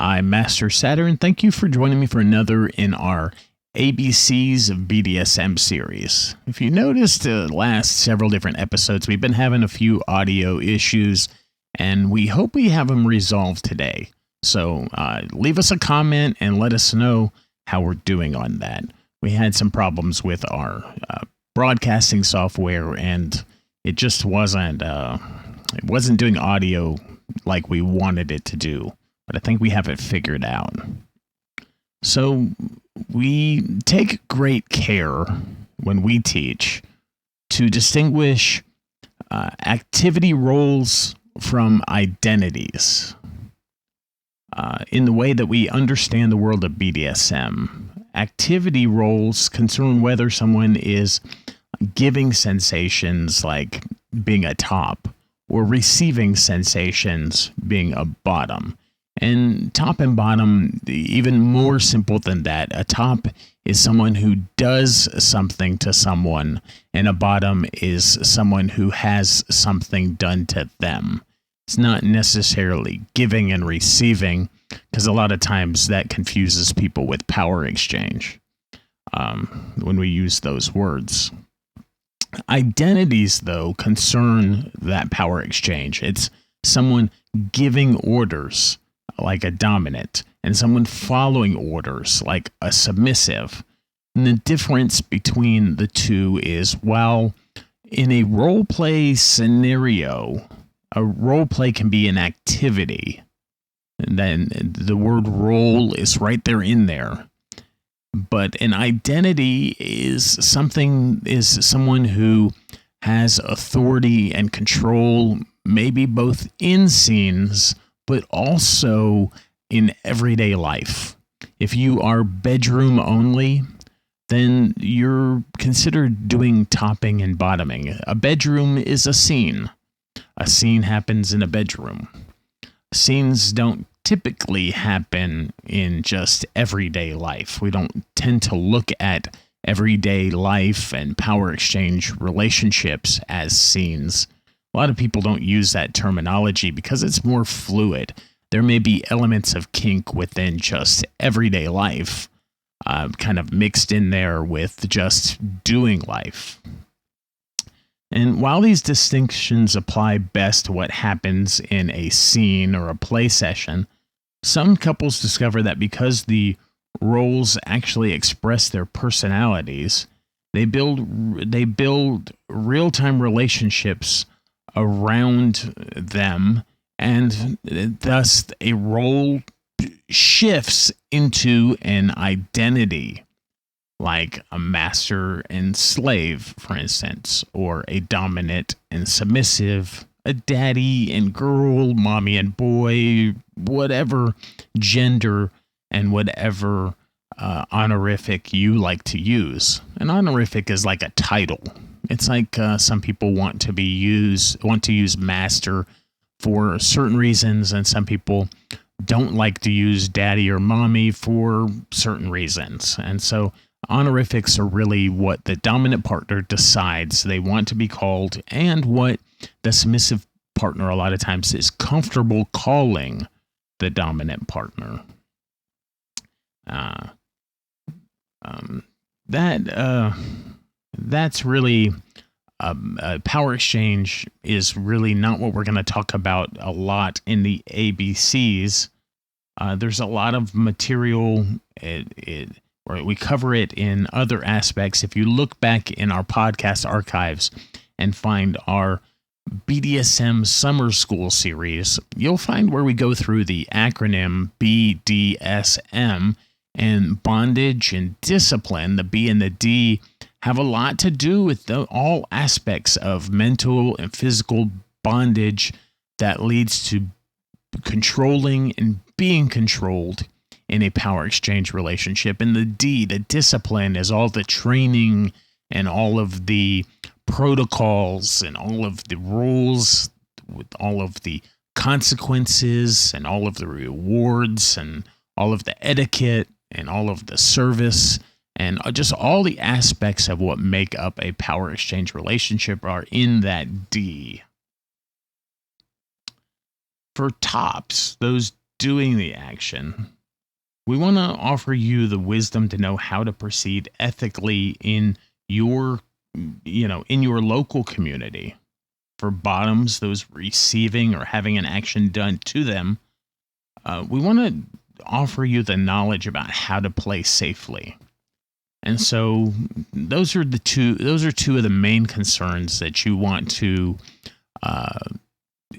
I'm Master Saturn. Thank you for joining me for another in our ABCs of BDSM series. If you noticed the last several different episodes, we've been having a few audio issues, and we hope we have them resolved today. So leave us a comment and let us know how we're doing on that. We had some problems with our broadcasting software, and it just wasn't doing audio like we wanted it to do. But I think we have it figured out. So we take great care when we teach to distinguish activity roles from identities. In the way that we understand the world of BDSM, activity roles concern whether someone is giving sensations like being a top or receiving sensations being a bottom. And top and bottom, even more simple than that. A top is someone who does something to someone, and a bottom is someone who has something done to them. It's not necessarily giving and receiving, because a lot of times that confuses people with power exchange when we use those words. Identities, though, concern that power exchange. It's someone giving orders, like a dominant, and someone following orders, like a submissive. And the difference between the two is, while in a role play scenario, a role play can be an activity, and then the word role is right there in there. But an identity is someone who has authority and control, maybe both in scenes, but also in everyday life. If you are bedroom only, then you're considered doing topping and bottoming. A bedroom is a scene. A scene happens in a bedroom. Scenes don't typically happen in just everyday life. We don't tend to look at everyday life and power exchange relationships as scenes. A lot of people don't use that terminology because it's more fluid. There may be elements of kink within just everyday life, kind of mixed in there with just doing life. And while these distinctions apply best to what happens in a scene or a play session, some couples discover that because the roles actually express their personalities, they build real-time relationships around them, and thus a role shifts into an identity, like a master and slave, for instance, or a dominant and submissive, a daddy and girl, mommy and boy, whatever gender and whatever honorific you like to use. An honorific is like a title. It's like some people want to use master for certain reasons, and some people don't like to use daddy or mommy for certain reasons. And so honorifics are really what the dominant partner decides they want to be called, and what the submissive partner a lot of times is comfortable calling the dominant partner. That's really power exchange is really not what we're going to talk about a lot in the ABCs. There's a lot of material. We cover it in other aspects. If you look back in our podcast archives and find our BDSM Summer School series, you'll find where we go through the acronym BDSM, and bondage and discipline. The B and the D have a lot to do with all aspects of mental and physical bondage that leads to controlling and being controlled in a power exchange relationship. And the D, the discipline, is all the training and all of the protocols and all of the rules with all of the consequences and all of the rewards and all of the etiquette and all of the service and just all the aspects of what make up a power exchange relationship are in that D. For tops, those doing the action, we want to offer you the wisdom to know how to proceed ethically in your, in your local community. For bottoms, those receiving or having an action done to them, we want to offer you the knowledge about how to play safely. And so those are two of the main concerns that you want to,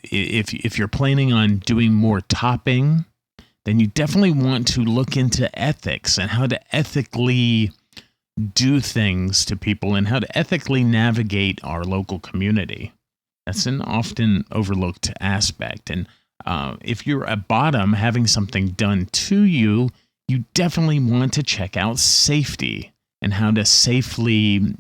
if you're planning on doing more topping, then you definitely want to look into ethics and how to ethically do things to people and how to ethically navigate our local community. That's an often overlooked aspect. And if you're a bottom having something done to you, you definitely want to check out safety and how to safely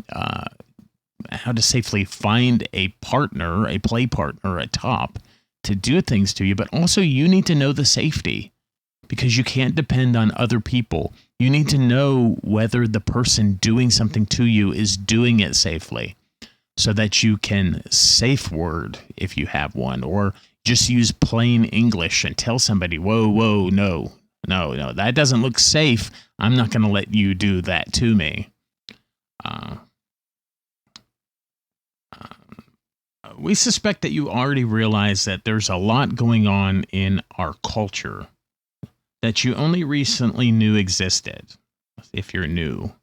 find a partner, a play partner, a top to do things to you. But also you need to know the safety, because you can't depend on other people. You need to know whether the person doing something to you is doing it safely, so that you can safe word if you have one, or just use plain English and tell somebody, whoa, no, that doesn't look safe. I'm not going to let you do that to me. We suspect that you already realize that there's a lot going on in our culture that you only recently knew existed, if you're new.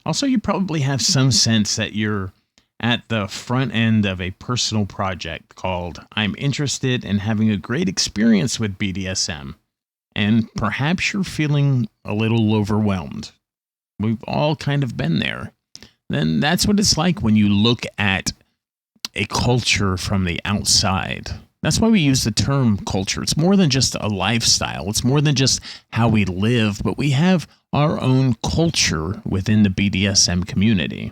Also, you probably have some sense that you're at the front end of a personal project called I'm interested in having a great experience with BDSM, and perhaps you're feeling a little overwhelmed. We've all kind of been there. Then that's what it's like when you look at a culture from the outside. That's why we use the term culture. It's more than just a lifestyle. It's more than just how we live, but we have our own culture within the BDSM community.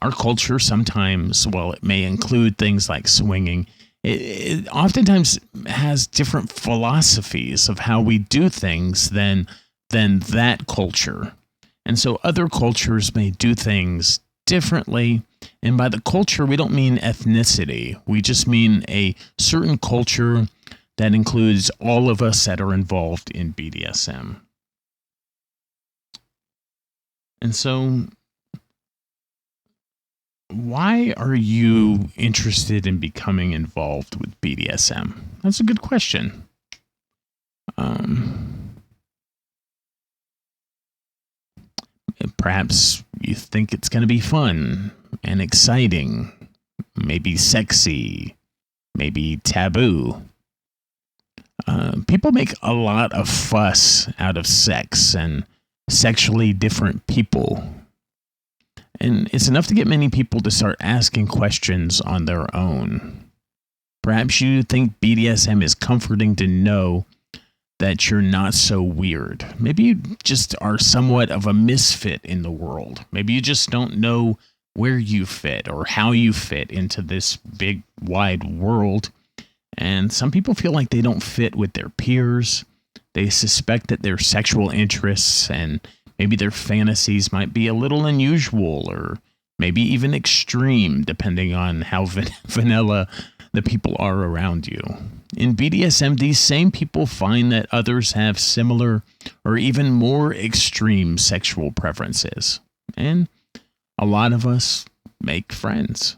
Our culture sometimes, well, it may include things like swinging. It oftentimes has different philosophies of how we do things than that culture. And so other cultures may do things differently. And by the culture, we don't mean ethnicity. We just mean a certain culture that includes all of us that are involved in BDSM. And so, why are you interested in becoming involved with BDSM? That's a good question. Perhaps you think it's going to be fun and exciting, maybe sexy, maybe taboo. People make a lot of fuss out of sex and sexually different people. And it's enough to get many people to start asking questions on their own. Perhaps you think BDSM is comforting to know that you're not so weird. Maybe you just are somewhat of a misfit in the world. Maybe you just don't know where you fit or how you fit into this big, wide world. And some people feel like they don't fit with their peers. They suspect that their sexual interests and maybe their fantasies might be a little unusual or maybe even extreme, depending on how vanilla the people are around you. In BDSM, these same people find that others have similar or even more extreme sexual preferences. And a lot of us make friends.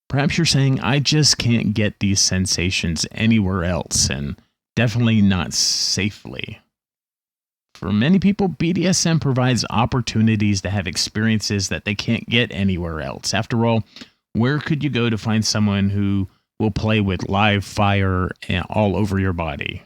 Perhaps you're saying, I just can't get these sensations anywhere else, and definitely not safely. For many people, BDSM provides opportunities to have experiences that they can't get anywhere else. After all, where could you go to find someone who will play with live fire all over your body?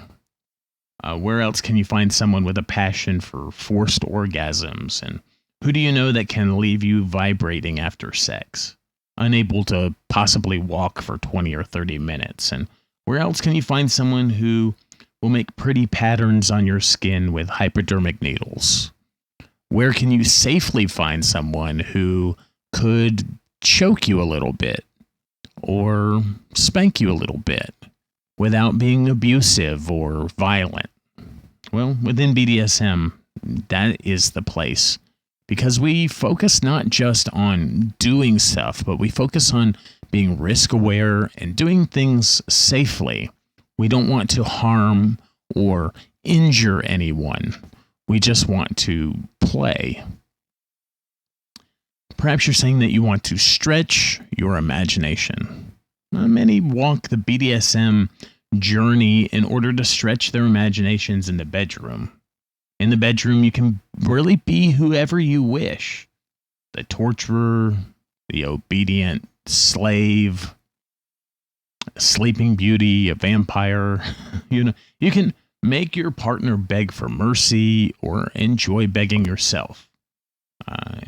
Where else can you find someone with a passion for forced orgasms? And who do you know that can leave you vibrating after sex, unable to possibly walk for 20 or 30 minutes? And where else can you find someone who will make pretty patterns on your skin with hypodermic needles? Where can you safely find someone who could choke you a little bit or spank you a little bit without being abusive or violent? Well, within BDSM, that is the place, because we focus not just on doing stuff, but we focus on being risk aware and doing things safely. We don't want to harm or injure anyone. We just want to play. Perhaps you're saying that you want to stretch your imagination. Many walk the BDSM journey in order to stretch their imaginations in the bedroom. In the bedroom, you can really be whoever you wish. The torturer, the obedient slave, a sleeping beauty, a vampire. You can make your partner beg for mercy or enjoy begging yourself.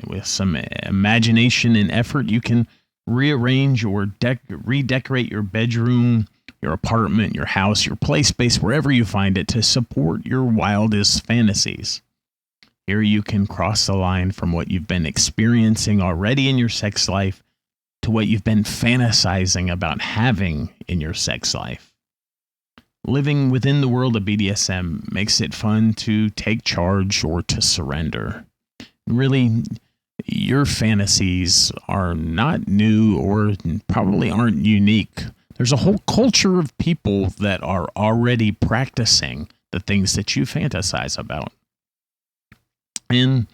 With some imagination and effort, you can rearrange or redecorate your bedroom, your apartment, your house, your play space, wherever you find it, to support your wildest fantasies. Here you can cross the line from what you've been experiencing already in your sex life to what you've been fantasizing about having in your sex life. Living within the world of BDSM makes it fun to take charge or to surrender. Really, your fantasies are not new or probably aren't unique. There's a whole culture of people that are already practicing the things that you fantasize about. And,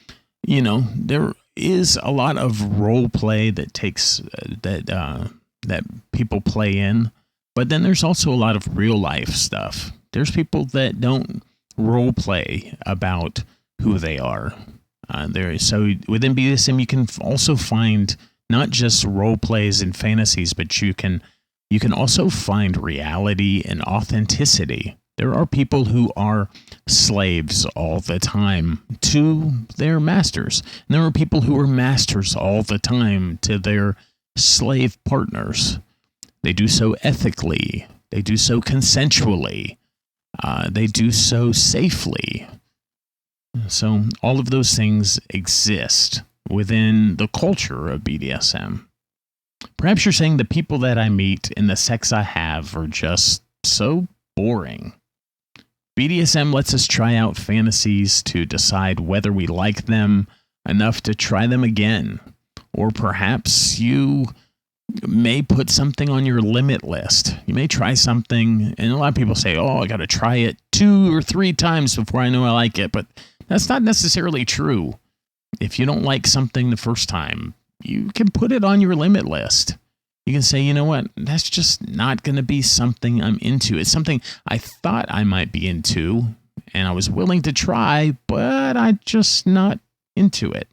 there is a lot of role play that takes that people play in, but then there's also a lot of real life stuff. There's people that don't role play about who they are. So within BDSM, you can also find not just role plays and fantasies, but you can also find reality and authenticity. There are people who are slaves all the time to their masters. And there are people who are masters all the time to their slave partners. They do so ethically. They do so consensually. They do so safely. So all of those things exist within the culture of BDSM. Perhaps you're saying the people that I meet and the sex I have are just so boring. BDSM lets us try out fantasies to decide whether we like them enough to try them again. Or perhaps you may put something on your limit list. You may try something, and a lot of people say, I got to try it 2 or 3 times before I know I like it. But that's not necessarily true. If you don't like something the first time, you can put it on your limit list. You can say, you know what, that's just not going to be something I'm into. It's something I thought I might be into, and I was willing to try, but I'm just not into it.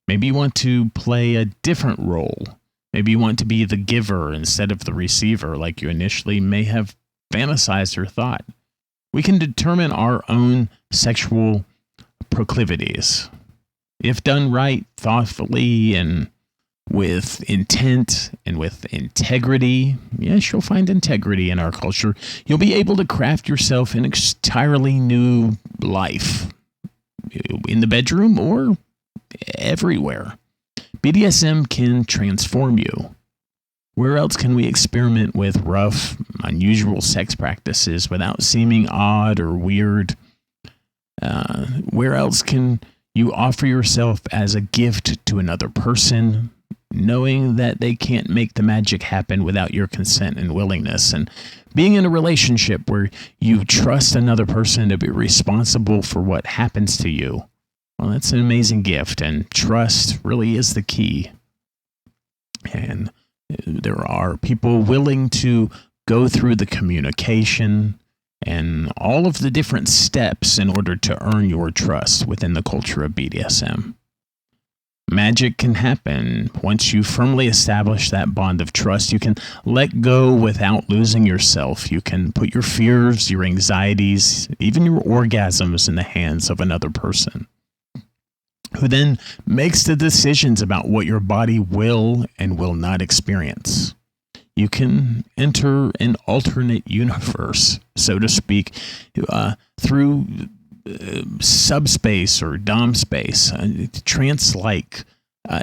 Maybe you want to play a different role. Maybe you want to be the giver instead of the receiver, like you initially may have fantasized or thought. We can determine our own sexual proclivities. If done right, thoughtfully, and with intent and with integrity, yes, you'll find integrity in our culture, you'll be able to craft yourself an entirely new life in the bedroom or everywhere. BDSM can transform you. Where else can we experiment with rough, unusual sex practices without seeming odd or weird? Where else can you offer yourself as a gift to another person, knowing that they can't make the magic happen without your consent and willingness, and being in a relationship where you trust another person to be responsible for what happens to you? Well, that's an amazing gift, and trust really is the key. And there are people willing to go through the communication and all of the different steps in order to earn your trust within the culture of BDSM. Magic can happen once you firmly establish that bond of trust. You can let go without losing yourself. You can put your fears, your anxieties, even your orgasms in the hands of another person, who then makes the decisions about what your body will and will not experience. You can enter an alternate universe, so to speak, through subspace or dom space. Trance-like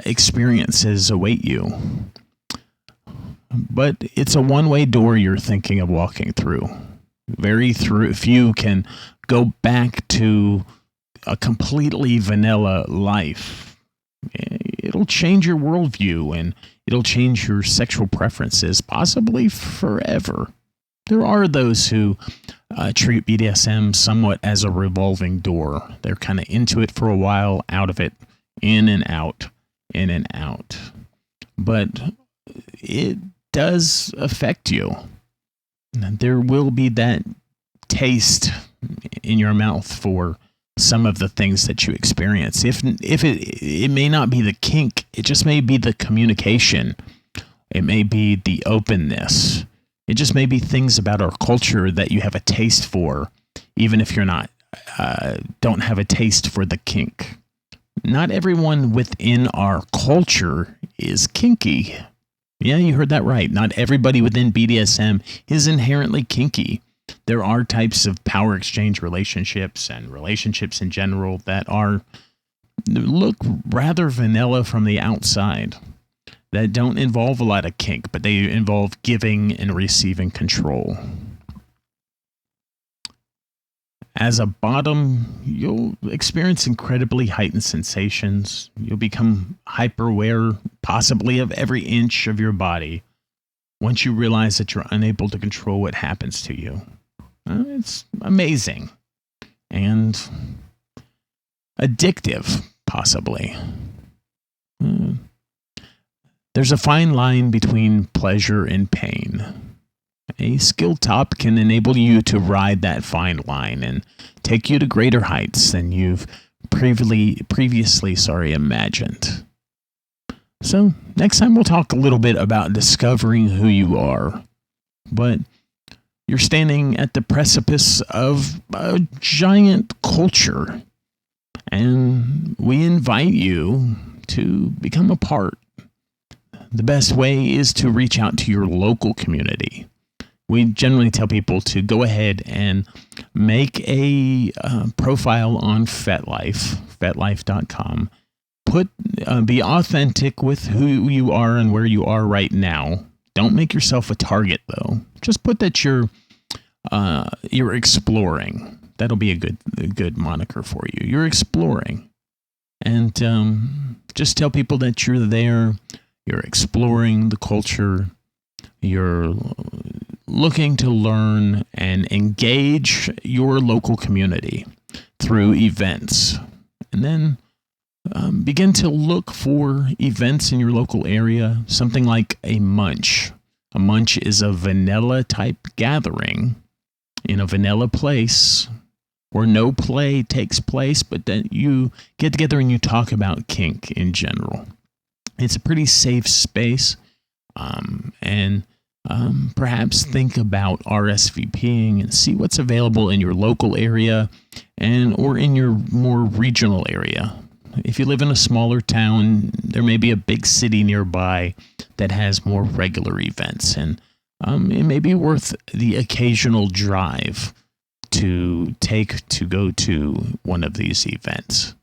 experiences await you. But it's a one-way door you're thinking of walking through. Very few can go back to a completely vanilla life. It'll change your worldview and it'll change your sexual preferences, possibly forever. There are those who treat BDSM somewhat as a revolving door. They're kind of into it for a while, out of it, in and out, in and out. But it does affect you. There will be that taste in your mouth for some of the things that you experience. If it may not be the kink, it just may be the communication. It may be the openness. It just may be things about our culture that you have a taste for, even if you're not, don't have a taste for the kink. Not everyone within our culture is kinky. Yeah, you heard that right. Not everybody within BDSM is inherently kinky. There are types of power exchange relationships and relationships in general that look rather vanilla from the outside, that don't involve a lot of kink, but they involve giving and receiving control. As a bottom, you'll experience incredibly heightened sensations. You'll become hyper-aware, possibly of every inch of your body, once you realize that you're unable to control what happens to you. It's amazing and addictive, possibly. There's a fine line between pleasure and pain. A skilled top can enable you to ride that fine line and take you to greater heights than you've previously imagined. So, next time we'll talk a little bit about discovering who you are. But you're standing at the precipice of a giant culture, and we invite you to become a part. The best way is to reach out to your local community. We generally tell people to go ahead and make a profile on FetLife, FetLife.com. Be authentic with who you are and where you are right now. Don't make yourself a target, though. Just put that you're exploring. That'll be a good moniker for you. You're exploring, and just tell people that you're there. You're exploring the culture. You're looking to learn and engage your local community through events. And then begin to look for events in your local area, something like a munch. A munch is a vanilla type gathering in a vanilla place where no play takes place, but that you get together and you talk about kink in general. It's a pretty safe space, and perhaps think about RSVPing and see what's available in your local area or in your more regional area. If you live in a smaller town, there may be a big city nearby that has more regular events, and it may be worth the occasional drive to go to one of these events.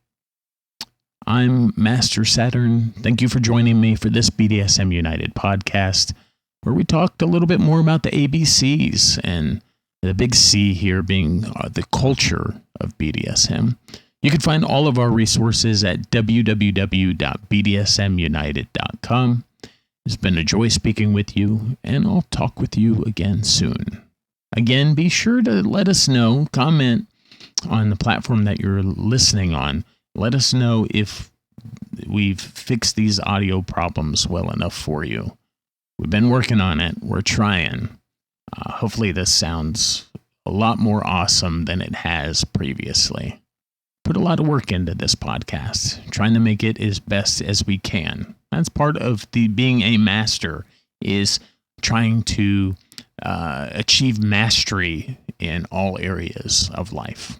I'm Master Saturn. Thank you for joining me for this BDSM United podcast, where we talked a little bit more about the ABCs, and the big C here being the culture of BDSM. You can find all of our resources at www.bdsmunited.com. It's been a joy speaking with you, and I'll talk with you again soon. Again, be sure to let us know, comment on the platform that you're listening on. Let us know if we've fixed these audio problems well enough for you. We've been working on it. We're trying. Hopefully this sounds a lot more awesome than it has previously. Put a lot of work into this podcast, trying to make it as best as we can. That's part of being a master, is trying to achieve mastery in all areas of life.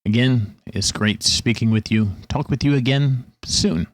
Again, it's great speaking with you. Talk with you again soon.